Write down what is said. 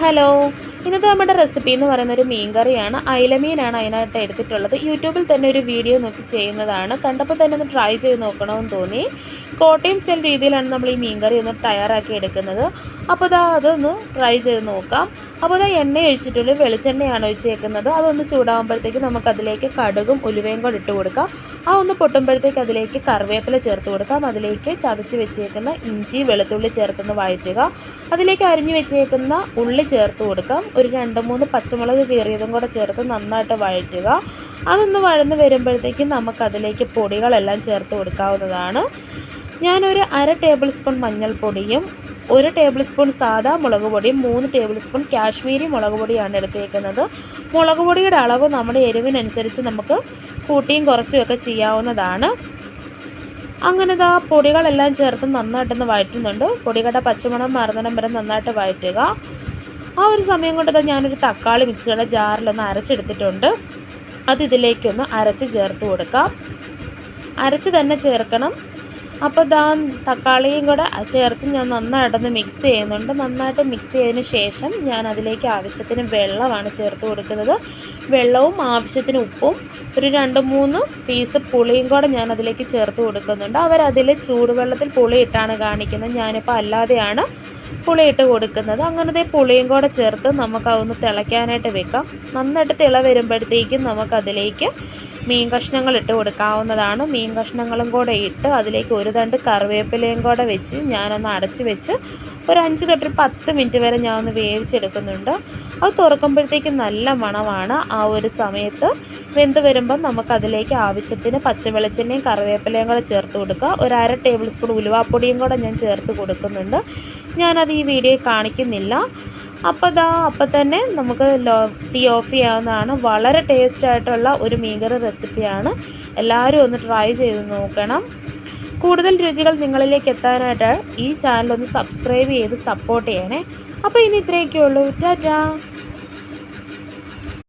Hello, ഇന്നത്തെ നമ്മുടെ recipe എന്ന് പറയുന്നൊരു മീൻ കറിയാണ്. അയിലമീനാണ് അതിനായിട്ട് എടുത്തിട്ടുള്ളത്. യൂട്യൂബിൽ തന്നെ ഒരു വീഡിയോ നോക്കി ചെയ്യുന്നതാണ്. കണ്ടപ്പോൾ തന്നെ ഒന്ന് ട്രൈ ചെയ്ത് നോക്കണമെന്ന് തോന്നി. കോട്ടയം സ്റ്റൈൽ രീതിയിലാണ് നമ്മൾ ഈ മീൻ കറി ഒന്ന് തയ്യാറാക്കി എടുക്കുന്നത്. അപ്പോൾ അതൊന്ന് ട്രൈ ചെയ്ത് നോക്കാം. അപ്പോൾ എണ്ണ ഒഴിച്ചിട്ടുള്ള വെളിച്ചെണ്ണയാണ് ഒഴിച്ചേക്കുന്നത്. അതൊന്ന് ചൂടാകുമ്പോഴത്തേക്ക് നമുക്കതിലേക്ക് കടുകും ഉലുവയും കൂടെ ഇട്ട് കൊടുക്കാം. ഒന്ന് പൊട്ടുമ്പോഴത്തേക്ക് അതിലേക്ക് കറിവേപ്പില ചേർത്ത് കൊടുക്കാം. അതിലേക്ക് ചതച്ച് വെച്ചേക്കുന്ന ഇഞ്ചി വെളുത്തുള്ളി ചേർത്തൊന്ന് വഴറ്റുക. അതിലേക്ക് അരിഞ്ഞു വെച്ചേക്കുന്ന ഉള്ളി ചേർത്ത് കൊടുക്കാം. ഒരു 2-3 പച്ചമുളക് കീറിയതും കൂടെ ചേർത്ത് നന്നായിട്ട് വഴറ്റുക. അതൊന്ന് വഴന്ന് വരുമ്പോഴത്തേക്കും നമുക്കതിലേക്ക് പൊടികളെല്ലാം ചേർത്ത് കൊടുക്കാവുന്നതാണ്. ഞാനൊരു 1/2 ടേബിൾ സ്പൂൺ മഞ്ഞൾപ്പൊടിയും 1 ടേബിൾ സ്പൂൺ സാദാ മുളക് പൊടിയും 3 ടേബിൾ സ്പൂൺ കാശ്മീരി മുളക് പൊടിയാണ് എടുത്തേക്കുന്നത്. മുളക് പൊടിയുടെ അളവ് നമ്മുടെ എരിവിനനുസരിച്ച് നമുക്ക് കൂട്ടിയും കുറച്ചുമൊക്കെ ചെയ്യാവുന്നതാണ്. അങ്ങനെ പൊടികളെല്ലാം ചേർത്ത് നന്നായിട്ടൊന്ന് വഴറ്റുന്നുണ്ട്. പൊടികളുടെ പച്ചമണം മാറുന്നിടം വരെ നന്നായിട്ട് വഴറ്റുക. ഒരു സമയം കൊണ്ട് ഞാനൊരു തക്കാളി മിക്സിയുടെ ജാറിലൊന്ന് അരച്ചെടുത്തിട്ടുണ്ട്. ഇതിലേക്കൊന്ന് അരച്ച് ചേർത്ത് കൊടുക്കാം. അരച്ച് തന്നെ ചേർക്കണം. അപ്പോൾ തക്കാളിയും കൂടെ ചേർത്ത് ഞാൻ നന്നായിട്ടൊന്ന് മിക്സ് ചെയ്യുന്നുണ്ട്. നന്നായിട്ട് മിക്സ് ചെയ്തതിന് ശേഷം ഞാൻ അതിലേക്ക് ആവശ്യത്തിന് വെള്ളമാണ് ചേർത്ത് കൊടുക്കുന്നത്. വെള്ളവും ആവശ്യത്തിന് ഉപ്പും ഒരു 2-3 പീസ് പുളിയും കൂടെ ഞാൻ അതിലേക്ക് ചേർത്ത് കൊടുക്കുന്നുണ്ട്. അവരതിൽ ചൂടുവെള്ളത്തിൽ പുളി ഇട്ടാണ് കാണിക്കുന്നത്. ഞാനിപ്പോൾ അല്ലാതെയാണ് പുളിയിട്ട് കൊടുക്കുന്നത്. അങ്ങനത്തെ പുളിയും കൂടെ ചേർത്ത് നമുക്കതൊന്ന് തിളയ്ക്കാനായിട്ട് വെക്കാം. നന്നായിട്ട് തിള വരുമ്പോഴത്തേക്കും നമുക്കതിലേക്ക് മീൻ കഷ്ണങ്ങൾ ഇട്ട് കൊടുക്കാവുന്നതാണ്. മീൻ കഷ്ണങ്ങളും കൂടെ ഇട്ട് അതിലേക്ക് ഒരു തണ്ട് കറിവേപ്പിലയും കൂടെ വെച്ച് ഞാനൊന്ന് അടച്ച് വെച്ച് ഒരു 5 തൊട്ട് 10 മിനിറ്റ് വരെ ഞാനൊന്ന് വേവിച്ചെടുക്കുന്നുണ്ട്. അത് തുറക്കുമ്പോഴത്തേക്കും നല്ല മണമാണ്. ഒരു സമയത്ത് വെന്ത് വരുമ്പം നമുക്കതിലേക്ക് ആവശ്യത്തിന് പച്ചവെളിച്ചെണ്ണയും കറിവേപ്പിലയും കൂടെ ചേർത്ത് കൊടുക്കുക. ഒരു 1/2 ടേബിൾ സ്പൂൺ ഉലുവാപ്പൊടിയും കൂടെ ഞാൻ ചേർത്ത് കൊടുക്കുന്നുണ്ട്. ഞാനത് ഈ വീഡിയോയിൽ കാണിക്കുന്നില്ല. അപ്പം തന്നെ നമുക്ക് തീ ഓഫ് ചെയ്യാവുന്നതാണ്. വളരെ ടേസ്റ്റായിട്ടുള്ള ഒരു മീൻകറി റെസിപ്പിയാണ്. എല്ലാവരും ഒന്ന് ട്രൈ ചെയ്ത് നോക്കണം. കൂടുതൽ രുചികൾ നിങ്ങളിലേക്ക് എത്താനായിട്ട് ഈ ചാനലൊന്ന് സബ്സ്ക്രൈബ് ചെയ്ത് സപ്പോർട്ട് ചെയ്യണേ. അപ്പോൾ ഇനി ഇത്രയൊക്കെ ഉള്ളൂ. ടാറ്റാ.